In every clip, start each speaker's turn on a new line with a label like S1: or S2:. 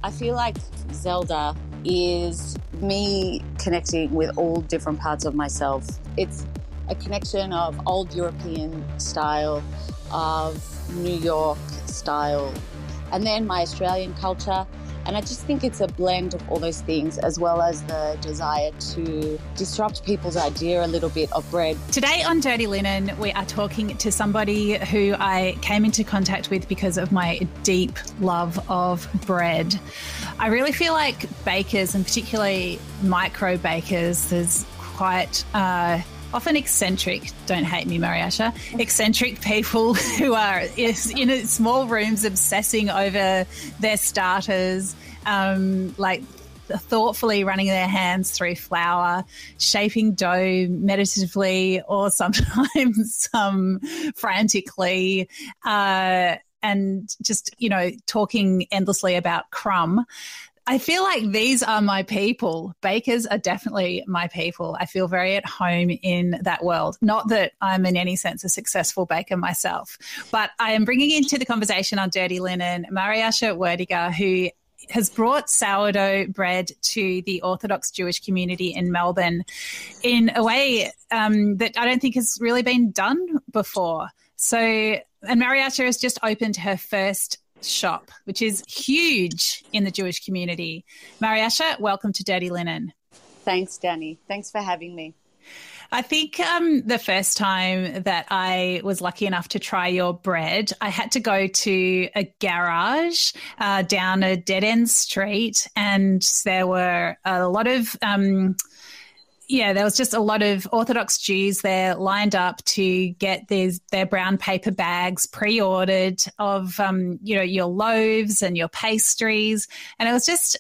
S1: I feel like Zelda is me connecting with all different parts of myself. It's a connection of old European style, of New York style, and then my Australian culture. And I just think it's a blend of all those things, as well as the desire to disrupt people's idea a little bit of bread.
S2: Today on Dirty Linen, we are talking to somebody who I came into contact with because of my deep love of bread. I really feel like bakers, and particularly micro bakers, there's quite often eccentric, don't hate me, Maaryasha, eccentric people who are in small rooms obsessing over their starters, like thoughtfully running their hands through flour, shaping dough meditatively or sometimes frantically, and just, talking endlessly about crumb. I feel like these are my people. Bakers are definitely my people. I feel very at home in that world. Not that I'm in any sense a successful baker myself, but I am bringing into the conversation on Dirty Linen Maaryasha Werdiger, who has brought sourdough bread to the Orthodox Jewish community in Melbourne in a way that I don't think has really been done before. And Maaryasha has just opened her first shop, which is huge in the Jewish community. Maaryasha, welcome to Dirty Linen.
S1: Thanks, Dani. Thanks for having me.
S2: I think the first time that I was lucky enough to try your bread, I had to go to a garage down a dead-end street, and there were a lot of there was just a lot of Orthodox Jews there lined up to get their brown paper bags pre-ordered of, your loaves and your pastries. And it was just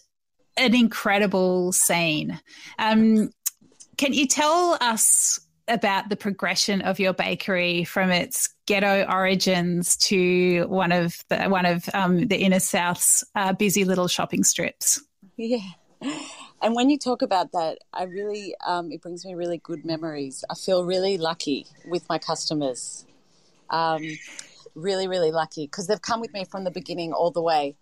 S2: an incredible scene. Can you tell us about the progression of your bakery from its ghetto origins to one of the inner South's busy little shopping strips?
S1: Yeah. And when you talk about that, I really, it brings me really good memories. I feel really lucky with my customers, really, really lucky, because they've come with me from the beginning all the way.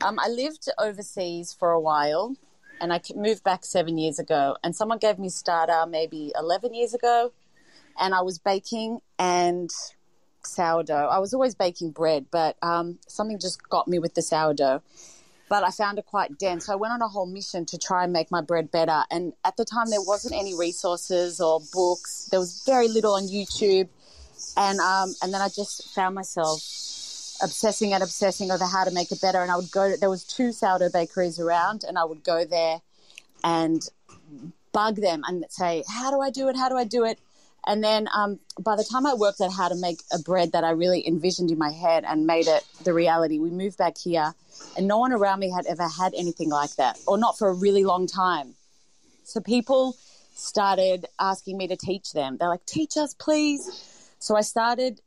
S1: I lived overseas for a while, and I moved back 7 years ago, and someone gave me starter maybe 11 years ago, and I was baking and sourdough. I was always baking bread, but something just got me with the sourdough. But I found it quite dense. So I went on a whole mission to try and make my bread better. And at the time, there wasn't any resources or books. There was very little on YouTube. And then I just found myself obsessing over how to make it better. And I would there was 2 sourdough bakeries around, and I would go there and bug them and say, how do I do it? How do I do it? And then by the time I worked out how to make a bread that I really envisioned in my head and made it the reality, we moved back here, and no one around me had ever had anything like that, or not for a really long time. So people started asking me to teach them. They're like, teach us, please. So I started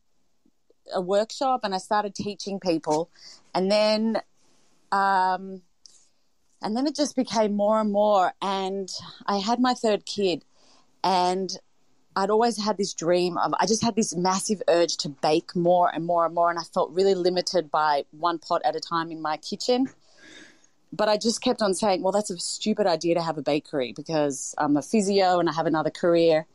S1: a workshop and I started teaching people. And then it just became more and more. And I had my 3rd kid, and I'd always had this dream of, I just had this massive urge to bake more and more and more, and I felt really limited by one pot at a time in my kitchen. But I just kept on saying, well, that's a stupid idea to have a bakery because I'm a physio and I have another career.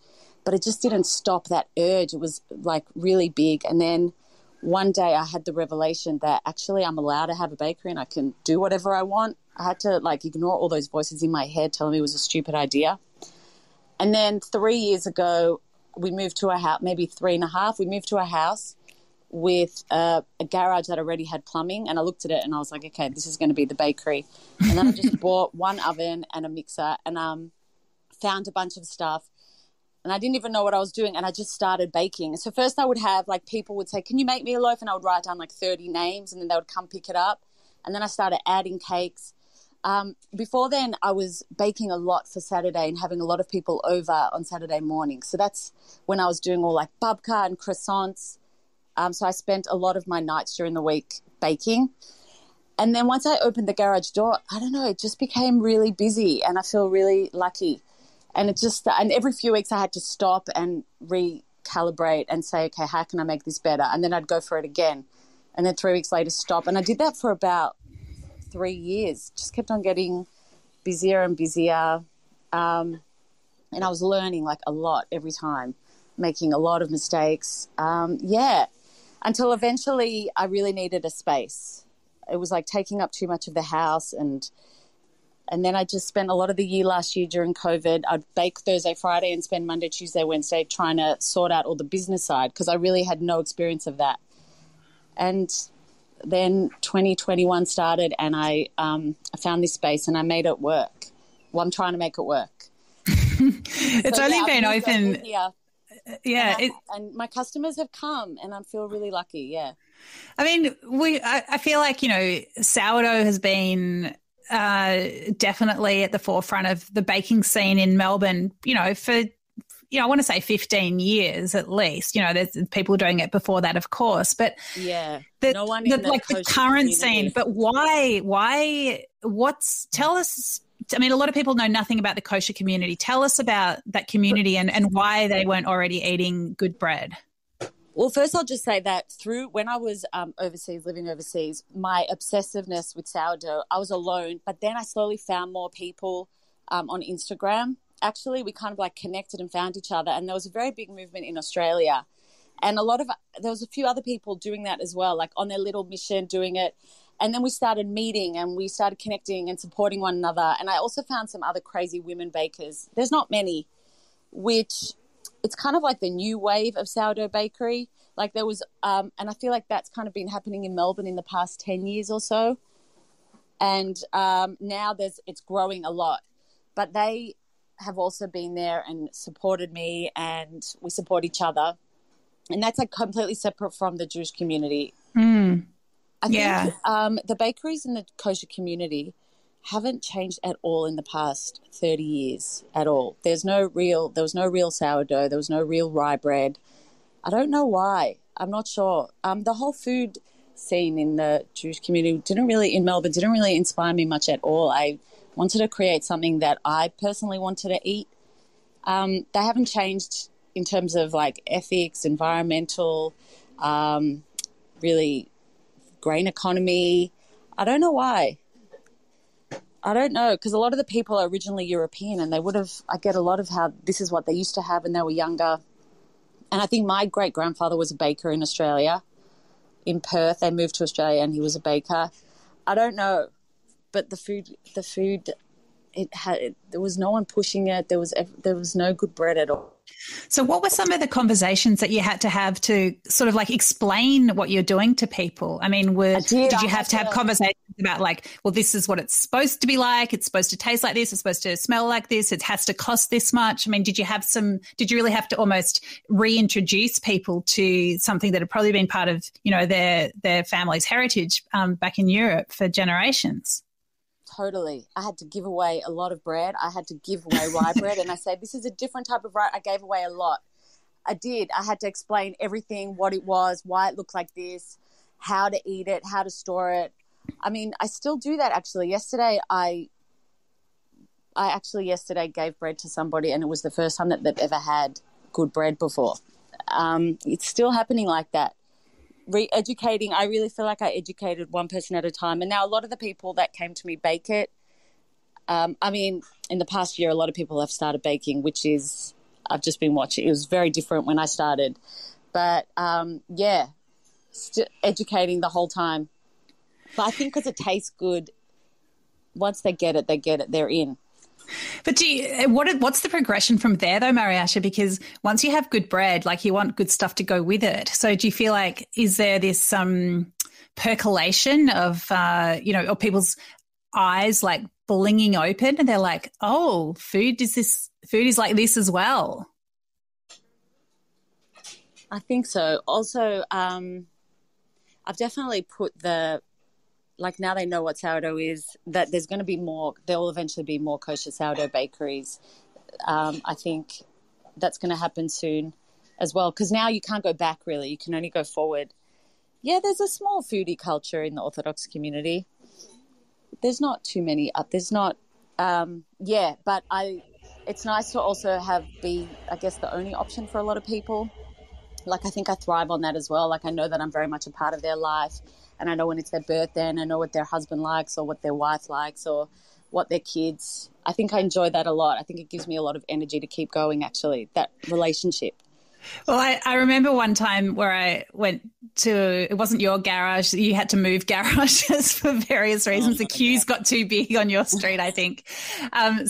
S1: But it just didn't stop that urge. It was like really big. And then one day I had the revelation that actually I'm allowed to have a bakery and I can do whatever I want. I had to ignore all those voices in my head telling me it was a stupid idea. And then 3 years ago, we moved to a house, maybe 3.5. We moved to a house with a garage that already had plumbing. And I looked at it and I was like, okay, this is going to be the bakery. And then I just bought one oven and a mixer and found a bunch of stuff. And I didn't even know what I was doing. And I just started baking. So first I would have people would say, can you make me a loaf? And I would write down 30 names, and then they would come pick it up. And then I started adding cakes. Before then, I was baking a lot for Saturday and having a lot of people over on Saturday morning. So that's when I was doing all babka and croissants. So I spent a lot of my nights during the week baking. And then once I opened the garage door, I don't know, it just became really busy, and I feel really lucky. And and every few weeks I had to stop and recalibrate and say, okay, how can I make this better? And then I'd go for it again. And then 3 weeks later stop. And I did that for about 3 years. Just kept on getting busier and busier. And I was learning like a lot every time, making a lot of mistakes. Until eventually I really needed a space. It was like taking up too much of the house, and then I just spent a lot of the year last year during COVID. I'd bake Thursday, Friday and spend Monday, Tuesday, Wednesday trying to sort out all the business side because I really had no experience of that. And then 2021 started and I found this space and I made it work. Well, I'm trying to make it work.
S2: It's only been open.
S1: Yeah. And my customers have come and I feel really lucky. Yeah.
S2: I mean, I feel like, sourdough has been definitely at the forefront of the baking scene in Melbourne, for, I want to say 15 years at least. There's people doing it before that, of course. But
S1: no one in
S2: the current scene. But why? Tell us. I mean, a lot of people know nothing about the kosher community. Tell us about that community and why they weren't already eating good bread.
S1: Well, first I'll just say that when I was living overseas, my obsessiveness with sourdough, I was alone, but then I slowly found more people on Instagram. Actually, we kind of like connected and found each other, and there was a very big movement in Australia. And there was a few other people doing that as well, like on their little mission doing it. And then we started meeting and we started connecting and supporting one another. And I also found some other crazy women bakers. There's not many, which it's kind of like the new wave of sourdough bakery. Like there was, and I feel like that's kind of been happening in Melbourne in the past 10 years or so. And now it's growing a lot. But they have also been there and supported me, and we support each other. And that's like completely separate from the Jewish community. I think the bakeries in the kosher community haven't changed at all in the past 30 years at all. There was no real sourdough. There was no real rye bread. I don't know why. I'm not sure. The whole food scene in the Jewish community in Melbourne didn't really inspire me much at all. I wanted to create something that I personally wanted to eat. They haven't changed in terms of like ethics, environmental, really grain economy. I don't know why. I don't know, because a lot of the people are originally European and I get a lot of how this is what they used to have when they were younger. And I think my great-grandfather was a baker in Australia, in Perth. They moved to Australia and he was a baker. I don't know, but the food, there was no one pushing it. There was no good bread at all.
S2: So what were some of the conversations that you had to have to sort of like explain what you're doing to people? I mean, did you have to have conversations about like, well, this is what it's supposed to be like. It's supposed to taste like this. It's supposed to smell like this. It has to cost this much. I mean, did you really have to almost reintroduce people to something that had probably been part of, their family's heritage back in Europe for generations?
S1: Totally. I had to give away a lot of bread. I had to give away rye bread, and I said, this is a different type of rye. I gave away a lot. I did. I had to explain everything, what it was, why it looked like this, how to eat it, how to store it. I mean, I still do that actually. Yesterday, I gave bread to somebody, and it was the first time that they've ever had good bread before. It's still happening like that. Re-educating, I really feel like I educated one person at a time, and now a lot of the people that came to me bake it. I mean, in the past year, a lot of people have started baking, which is I've just been watching. It was very different when I started, but educating the whole time. But I think because it tastes good, once they get it, they're in.
S2: But what's the progression from there though, Maaryasha? Because once you have good bread, like you want good stuff to go with it. So do you feel like, is there this percolation of, or people's eyes like blinging open and they're like, oh, food is like this as well?
S1: I think so. Also, I've definitely put now they know what sourdough is, that there's going to be more, there will eventually be more kosher sourdough bakeries. I think that's going to happen soon as well, because now you can't go back really, you can only go forward. Yeah, there's a small foodie culture in the Orthodox community. There's not too many it's nice to also be, I guess, the only option for a lot of people. like I think I thrive on that as well. Like I know that I'm very much a part of their life, and I know when it's their birthday, and I know what their husband likes or what their wife likes or what their kids. I think I enjoy that a lot. I think it gives me a lot of energy to keep going, actually, that relationship.
S2: Well, I remember one time where I went to, it wasn't your garage, you had to move garages for various reasons. The queues got too big on your street, I think. And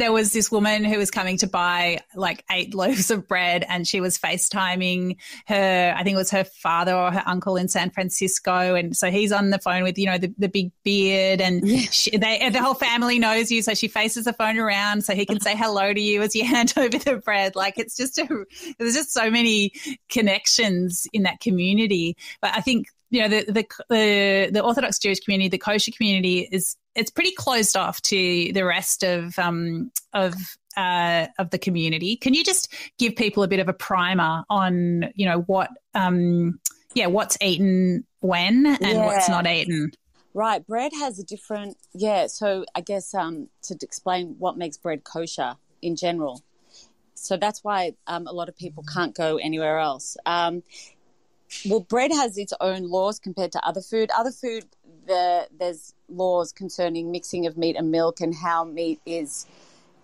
S2: there was this woman who was coming to buy like 8 loaves of bread, and she was FaceTiming her, I think it was her father or her uncle in San Francisco. And so he's on the phone with, the big beard, and the whole family knows you. So she faces the phone around so he can say hello to you as you hand over the bread. Like it's just there's just so many connections in that community. But I think, the Orthodox Jewish community, the kosher community it's pretty closed off to the rest of the community. Can you just give people a bit of a primer on, what's eaten when and what's not eaten?
S1: Right. Bread has a different, so I guess to explain what makes bread kosher in general. So that's why a lot of people can't go anywhere else. Bread has its own laws compared to other food. Other food, there's laws concerning mixing of meat and milk and how meat is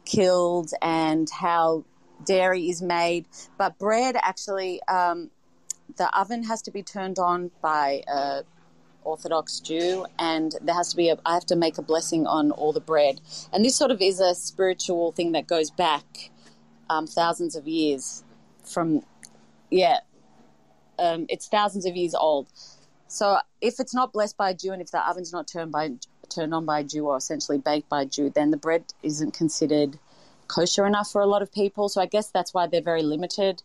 S1: killed and how dairy is made. But bread actually, the oven has to be turned on by a Orthodox Jew, and there has to be I have to make a blessing on all the bread. And this sort of is a spiritual thing that goes back thousands of years it's thousands of years old. So if it's not blessed by a Jew and if the oven's not turned on by a Jew or essentially baked by a Jew, then the bread isn't considered kosher enough for a lot of people. So I guess that's why they're very limited.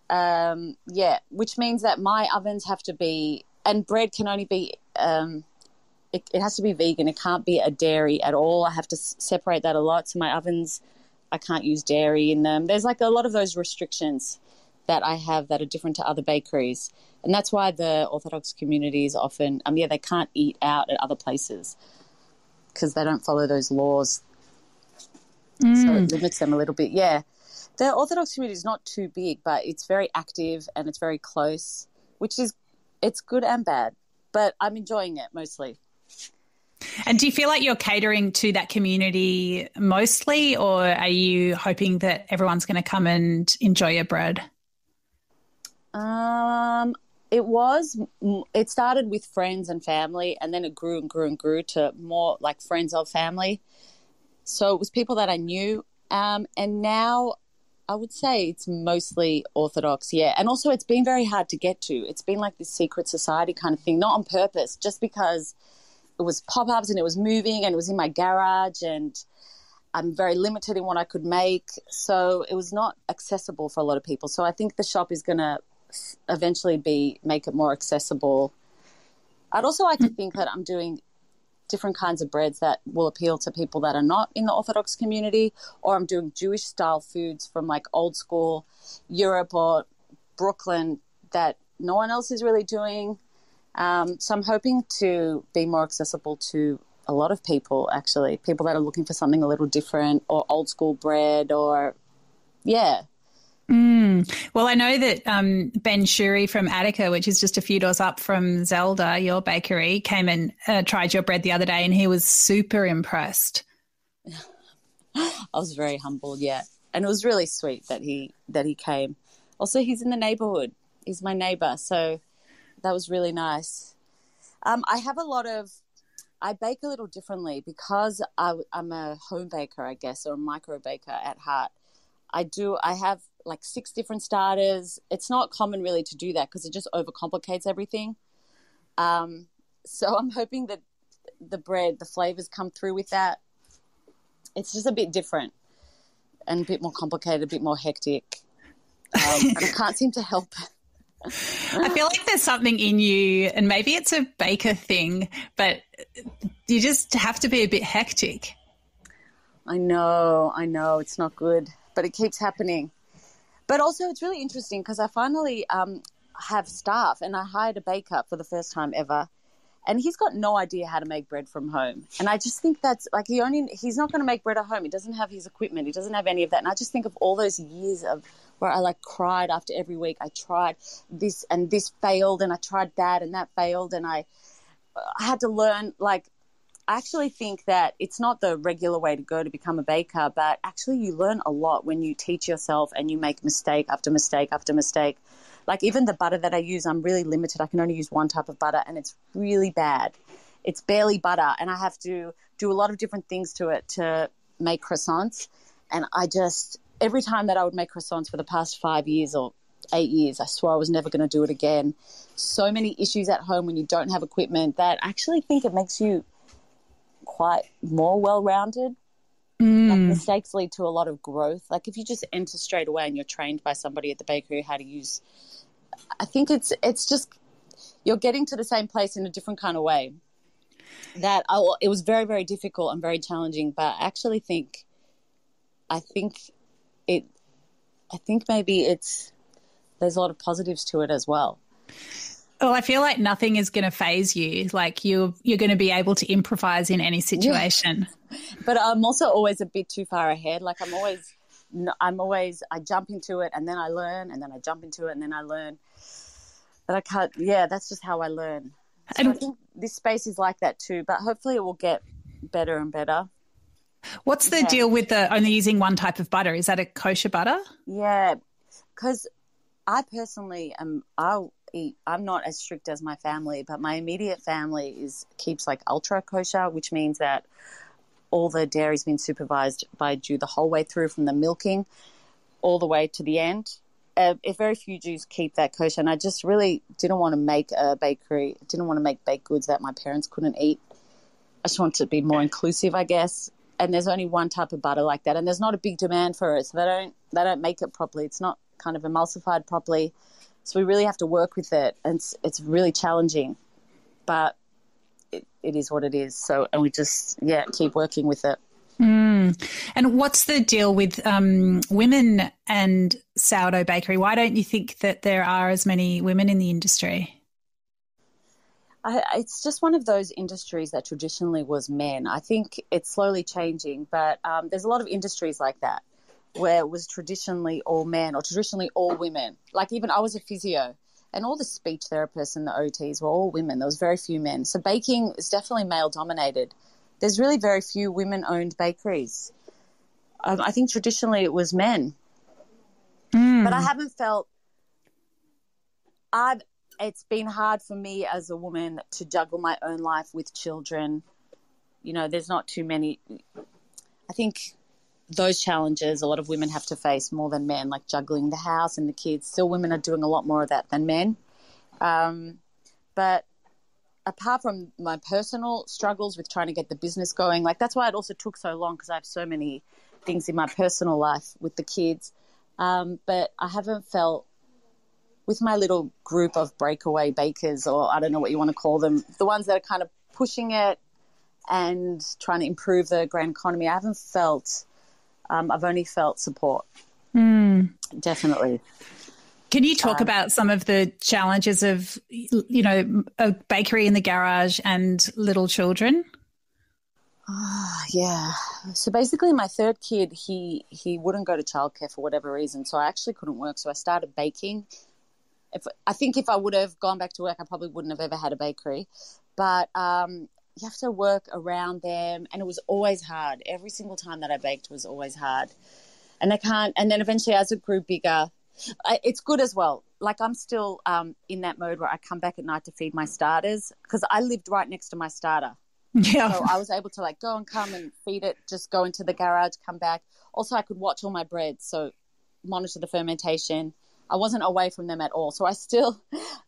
S1: Which means that my ovens have to be, and bread can only be, it has to be vegan. It can't be a dairy at all. I have to separate that a lot. So my ovens, I can't use dairy in them. There's like a lot of those restrictions that I have that are different to other bakeries. And that's why the Orthodox community is often, they can't eat out at other places because they don't follow those laws. So it limits them a little bit. Yeah. The Orthodox community is not too big, but it's very active and it's very close, it's good and bad. But I'm enjoying it mostly.
S2: And do you feel like you're catering to that community mostly, or are you hoping that everyone's going to come and enjoy your bread?
S1: It started with friends and family, and then it grew and grew and grew to more like friends of family. So it was people that I knew. And now I would say it's mostly Orthodox, yeah. And also it's been very hard to get to. It's been like this secret society kind of thing, not on purpose, just because it was pop-ups and it was moving and it was in my garage and I'm very limited in what I could make. So it was not accessible for a lot of people. So I think the shop is going to eventually make it more accessible. I'd also like to think that I'm doing different kinds of breads that will appeal to people that are not in the Orthodox community, or I'm doing Jewish style foods from like old school Europe or Brooklyn that no one else is really doing. So I'm hoping to be more accessible to a lot of people, actually, people that are looking for something a little different or old school bread or, yeah.
S2: Well, I know that Ben Shuri from Attica, which is just a few doors up from Zelda, your bakery, came and tried your bread the other day and he was super impressed.
S1: I was very humbled, yeah. And it was really sweet that he came. Also, he's in the neighbourhood. He's my neighbour, so that was really nice. I bake a little differently because I'm a home baker, I guess, or a micro baker at heart. I have like 6 different starters. It's not common really to do that because it just overcomplicates everything. So I'm hoping that the flavors come through with that. It's just a bit different and a bit more complicated, a bit more hectic. And I can't seem to help it.
S2: I feel like there's something in you, and maybe it's a baker thing, but you just have to be a bit hectic.
S1: I know, it's not good, but it keeps happening. But also it's really interesting because I finally have staff, and I hired a baker for the first time ever, and he's got no idea how to make bread from home. And I just think that's like he's not going to make bread at home. He doesn't have his equipment. He doesn't have any of that. And I just think of all those years of where I like cried after every week. I tried this and this failed, and I tried that and that failed, and I had to learn. Like, I actually think that it's not the regular way to go to become a baker, but actually you learn a lot when you teach yourself and you make mistake after mistake after mistake. Like, even the butter that I use, I'm really limited. I can only use one type of butter, and it's really bad. It's barely butter, and I have to do a lot of different things to it to make croissants. And every time that I would make croissants for the past 5 years or 8 years, I swore I was never going to do it again. So many issues at home when you don't have equipment that I actually think it makes you quite more well-rounded. Like, mistakes lead to a lot of growth. Like, if you just enter straight away and you're trained by somebody at the bakery how to use, I think it's just you're getting to the same place in a different kind of way. It was very, very difficult and very challenging, but I actually think maybe there's a lot of positives to it as well.
S2: Well, I feel like nothing is going to faze you. Like, you're going to be able to improvise in any situation.
S1: Yeah. But I'm also always a bit too far ahead. Like, I jump into it and then I learn, and then I jump into it and then I learn. But I can't. Yeah, that's just how I learn. So I think this space is like that too. But hopefully it will get better and better.
S2: What's the deal with the only using one type of butter? Is that a kosher butter?
S1: Yeah, because I personally I'm not as strict as my family, but my immediate family keeps like ultra kosher, which means that all the dairy's been supervised by a Jew the whole way through, from the milking all the way to the end. Very few Jews keep that kosher, and I just really didn't want to make a bakery, didn't want to make baked goods that my parents couldn't eat. I just wanted to be more inclusive, I guess. And there's only one type of butter like that, and there's not a big demand for it, so they don't make it properly. It's not kind of emulsified properly. So we really have to work with it, and it's really challenging, but it is what it is. So, and we just, keep working with it.
S2: And what's the deal with women and sourdough bakery? Why don't you think that there are as many women in the industry?
S1: It's just one of those industries that traditionally was men. I think it's slowly changing, but there's a lot of industries like that, where it was traditionally all men or traditionally all women. Like, even I was a physio, and all the speech therapists and the OTs were all women. There was very few men. So baking is definitely male-dominated. There's really very few women-owned bakeries. I think traditionally it was men. But I haven't felt it's been hard for me as a woman to juggle my own life with children. You know, there's not too many. I think those challenges a lot of women have to face more than men, like juggling the house and the kids. Still, women are doing a lot more of that than men. But apart from my personal struggles with trying to get the business going, like, that's why it also took so long, because I have so many things in my personal life with the kids. But I haven't felt, with my little group of breakaway bakers, or I don't know what you want to call them, the ones that are kind of pushing it and trying to improve the grand economy, I haven't felt, I've only felt support. Definitely.
S2: Can you talk about some of the challenges of, you know, a bakery in the garage and little children?
S1: Yeah. So basically my third kid, he wouldn't go to childcare for whatever reason, so I actually couldn't work. So I started baking. I think if I would have gone back to work, I probably wouldn't have ever had a bakery. But you have to work around them, and it was always hard. Every single time that I baked was always hard. And then eventually, as it grew bigger, it's good as well. Like, I'm still in that mode where I come back at night to feed my starters, because I lived right next to my starter.
S2: Yeah.
S1: So I was able to, like, go and come and feed it, just go into the garage, come back. Also, I could watch all my breads, so monitor the fermentation. I wasn't away from them at all. So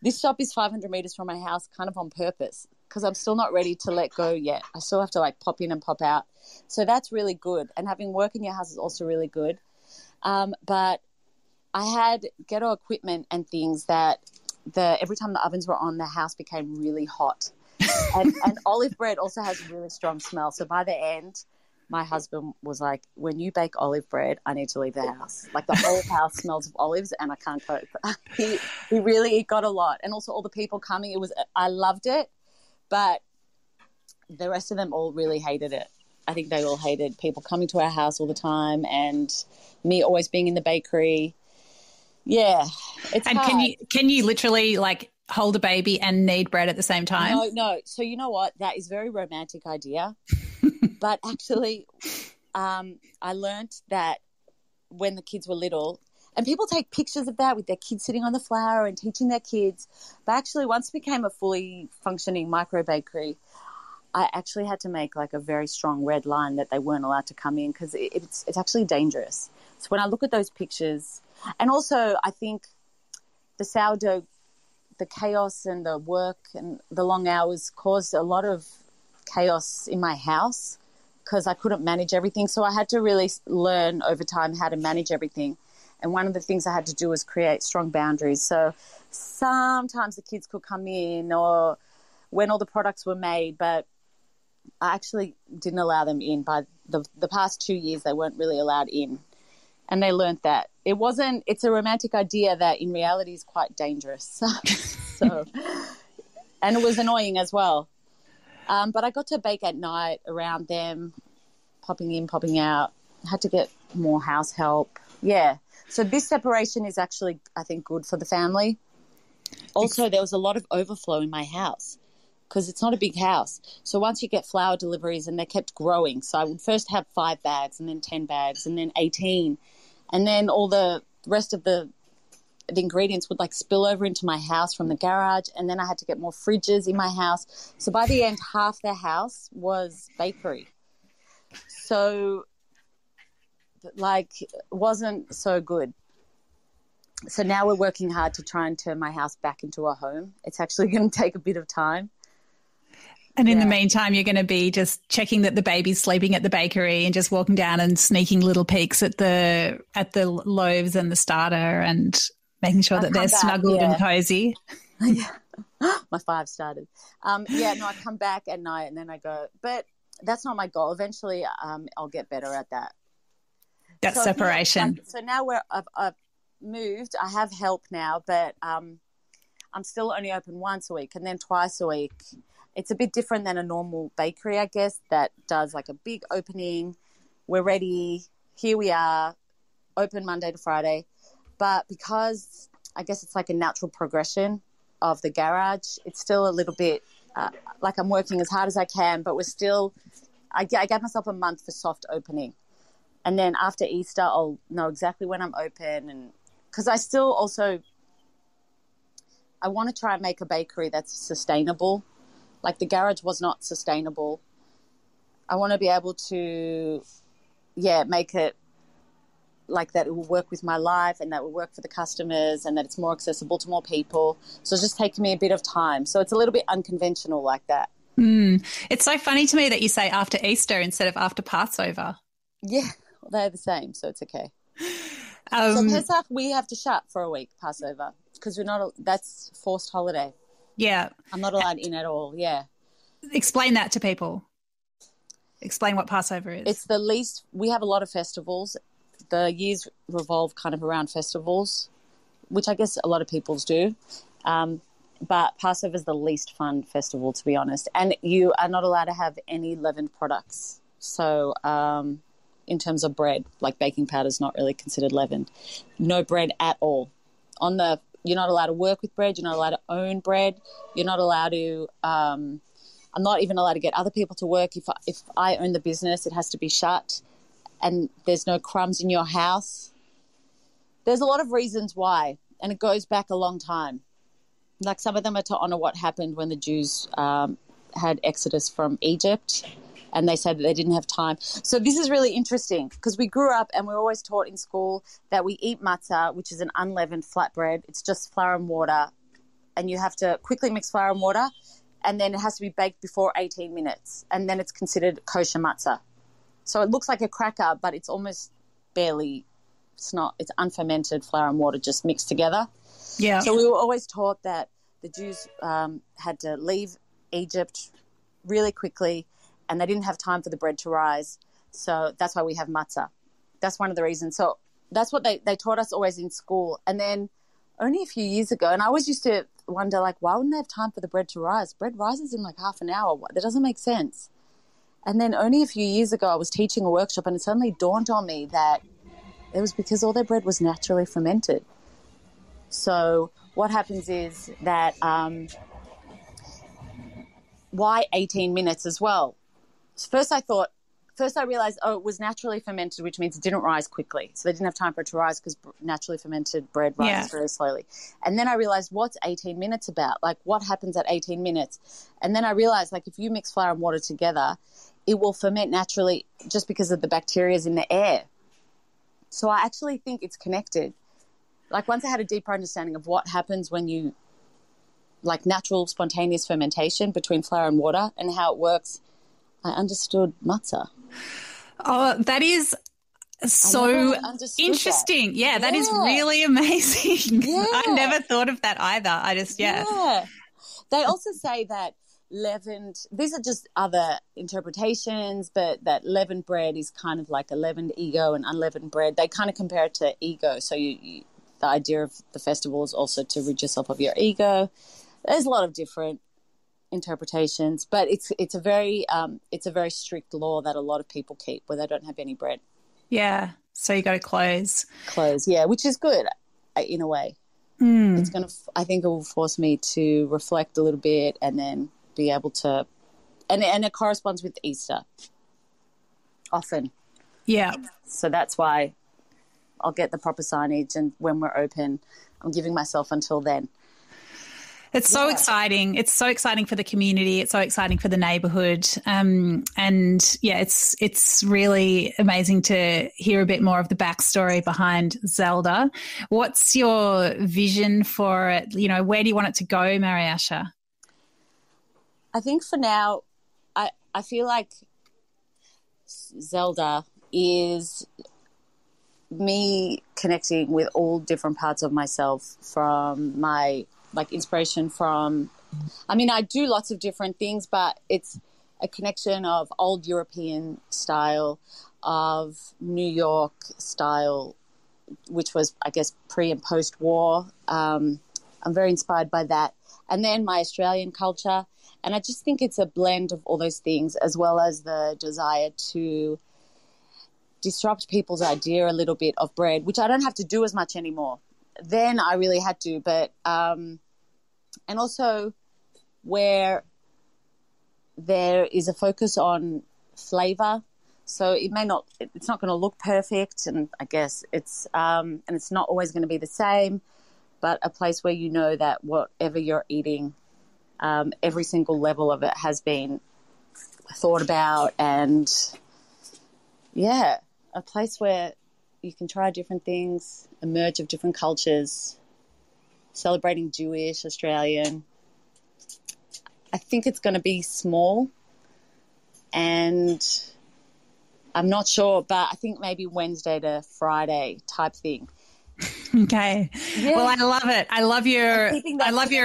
S1: this shop is 500 meters from my house, kind of on purpose, because I'm still not ready to let go yet. I still have to, like, pop in and pop out. So that's really good. And having work in your house is also really good. But I had ghetto equipment and things that every time the ovens were on, the house became really hot. And olive bread also has a really strong smell. So by the end, my husband was like, when you bake olive bread, I need to leave the house. Like, the whole house smells of olives and I can't cope. He really got a lot. And also all the people coming, I loved it. But the rest of them all really hated it. I think they all hated people coming to our house all the time and me always being in the bakery. Yeah, it's
S2: and
S1: hard.
S2: Can you literally like hold a baby and knead bread at the same time?
S1: No. So you know what? That is a very romantic idea. But actually, I learned that when the kids were little, and people take pictures of that with their kids sitting on the flour and teaching their kids. But actually, once it became a fully functioning micro bakery, I actually had to make like a very strong red line that they weren't allowed to come in because it's actually dangerous. So when I look at those pictures, and also I think the sourdough, the chaos and the work and the long hours caused a lot of chaos in my house because I couldn't manage everything. So I had to really learn over time how to manage everything. And one of the things I had to do was create strong boundaries. So sometimes the kids could come in or when all the products were made, but I actually didn't allow them in. By the past 2 years, they weren't really allowed in. And they learned that it's a romantic idea that in reality is quite dangerous. So, and it was annoying as well. But I got to bake at night around them, popping in, popping out. I had to get more house help. Yeah. So this separation is actually, I think, good for the family. Also, there was a lot of overflow in my house because it's not a big house. So once you get flour deliveries and they kept growing. So I would first have 5 bags and then 10 bags and then 18. And then all the rest of the ingredients would like spill over into my house from the garage. And then I had to get more fridges in my house. So by the end, half the house was bakery. So like wasn't so good. So now we're working hard to try and turn my house back into a home. It's actually going to take a bit of time.
S2: And in the meantime, you're going to be just checking that the baby's sleeping at the bakery and just walking down and sneaking little peeks at the loaves and the starter and making sure that they're snuggled and cozy.
S1: Yeah. My 5 started. I come back at night and then I go, but that's not my goal. Eventually I'll get better at that.
S2: That's separation.
S1: So now I've moved. I have help now, but I'm still only open once a week and then twice a week. It's a bit different than a normal bakery, I guess, that does like a big opening. We're ready. Here we are, open Monday to Friday. But because I guess it's like a natural progression of the garage, it's still a little bit like I'm working as hard as I can, but I gave myself a month for soft opening. And then after Easter, I'll know exactly when I'm open. And because I still also, I want to try and make a bakery that's sustainable. Like the garage was not sustainable. I want to be able to, make it like that it will work with my life and that will work for the customers and that it's more accessible to more people. So it's just taking me a bit of time. So it's a little bit unconventional like that.
S2: It's so funny to me that you say after Easter instead of after Passover.
S1: Yeah, well, they're the same, so it's okay. So Pesach, we have to shut for a week, Passover, because that's forced holiday.
S2: Yeah.
S1: I'm not allowed in at all, yeah.
S2: Explain that to people. Explain what Passover is.
S1: It's the least, we have a lot of festivals. The years revolve kind of around festivals, which I guess a lot of people's do. But Passover is the least fun festival, to be honest. And you are not allowed to have any leavened products. So in terms of bread, like baking powder is not really considered leavened. No bread at all. You're not allowed to work with bread. You're not allowed to own bread. You're not allowed to I'm not even allowed to get other people to work. If I own the business, it has to be shut and there's no crumbs in your house. There's a lot of reasons why, and it goes back a long time. Like some of them are to honour what happened when the Jews had exodus from Egypt, and they said that they didn't have time. So this is really interesting because we grew up and we were always taught in school that we eat matzah, which is an unleavened flatbread. It's just flour and water, and you have to quickly mix flour and water, and then it has to be baked before 18 minutes, and then it's considered kosher matzah. So it looks like a cracker, but it's almost barely, it's unfermented flour and water just mixed together. Yeah. So we were always taught that the Jews had to leave Egypt really quickly and they didn't have time for the bread to rise. So that's why we have matzah. That's one of the reasons. So that's what they taught us always in school. And then only a few years ago, and I always used to wonder, like, why wouldn't they have time for the bread to rise? Bread rises in like half an hour. That doesn't make sense. And then only a few years ago I was teaching a workshop and it suddenly dawned on me that it was because all their bread was naturally fermented. So what happens is that why 18 minutes as well? First I realized, it was naturally fermented, which means it didn't rise quickly. So they didn't have time for it to rise because naturally fermented bread rises very slowly. And then I realized, what's 18 minutes about? Like, what happens at 18 minutes? And then I realized, like, if you mix flour and water together, it will ferment naturally just because of the bacteria in the air. So I actually think it's connected. Like, once I had a deeper understanding of what happens when you, like, natural spontaneous fermentation between flour and water and how it works, I understood matzah.
S2: Oh, that is so interesting. Yeah, that is really amazing. Yeah. I never thought of that either. I just,
S1: Yeah. They also say that leavened, these are just other interpretations, but that leavened bread is kind of like a leavened ego and unleavened bread. They kind of compare it to ego. So the idea of the festival is also to rid yourself of your ego. There's a lot of different interpretations, but it's a very strict law that a lot of people keep where they don't have any bread.
S2: Yeah, so you got to close,
S1: which is good in a way. It's going to, I think it will force me to reflect a little bit and then be able to, and it corresponds with Easter often.
S2: Yeah,
S1: so that's why I'll get the proper signage, and when we're open I'm giving myself until then.
S2: It's so exciting. It's so exciting for the community. It's so exciting for the neighbourhood. And yeah, it's really amazing to hear a bit more of the backstory behind Zelda. What's your vision for it? You know, where do you want it to go, Maaryasha?
S1: I think for now, I feel like Zelda is me connecting with all different parts of myself, from my inspiration from, I mean, I do lots of different things, but it's a connection of old European style, of New York style, which was, I guess, pre and post-war. I'm very inspired by that. And then my Australian culture. And I just think it's a blend of all those things, as well as the desire to disrupt people's idea a little bit of bread, which I don't have to do as much anymore. Then I really had to, but and also where there is a focus on flavour, so it's not going to look perfect, and I guess it's and it's not always going to be the same, but a place where you know that whatever you're eating, every single level of it has been thought about, and a place where you can try different things, a merge of different cultures, celebrating Jewish, Australian. I think it's going to be small, and I'm not sure, but I think maybe Wednesday to Friday type thing.
S2: Okay. Yeah. Well, I love it. I love your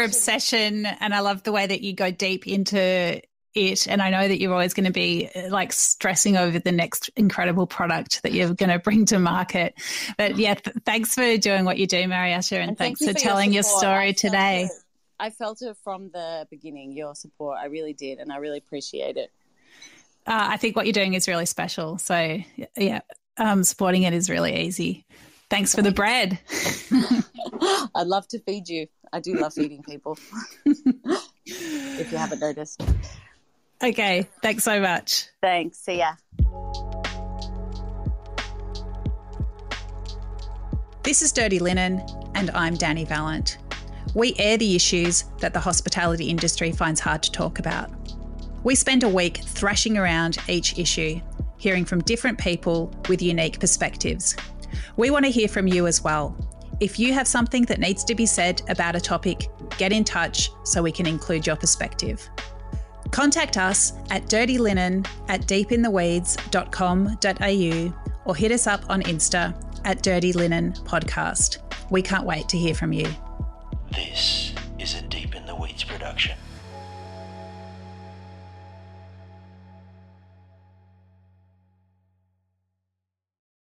S2: obsession, and I love the way that you go deep into it, and I know that you're always going to be like stressing over the next incredible product that you're going to bring to market. But yeah, thanks for doing what you do, Maaryasha, and thanks for telling your story today.
S1: I felt it from the beginning, your support. I really did, and I really appreciate it.
S2: I think what you're doing is really special. So yeah, supporting it is really easy. Thanks for the bread.
S1: I'd love to feed you. I do love feeding people, if you haven't noticed.
S2: Okay, thanks so much.
S1: Thanks, see ya.
S2: This is Dirty Linen, and I'm Dani Valent. We air the issues that the hospitality industry finds hard to talk about. We spend a week thrashing around each issue, hearing from different people with unique perspectives. We want to hear from you as well. If you have something that needs to be said about a topic, get in touch so we can include your perspective. Contact us at dirtylinenat.deepintheweeds.com.au or hit us up on Insta at Dirty Linen Podcast. We can't wait to hear from you.
S3: This is a Deep in the Weeds production.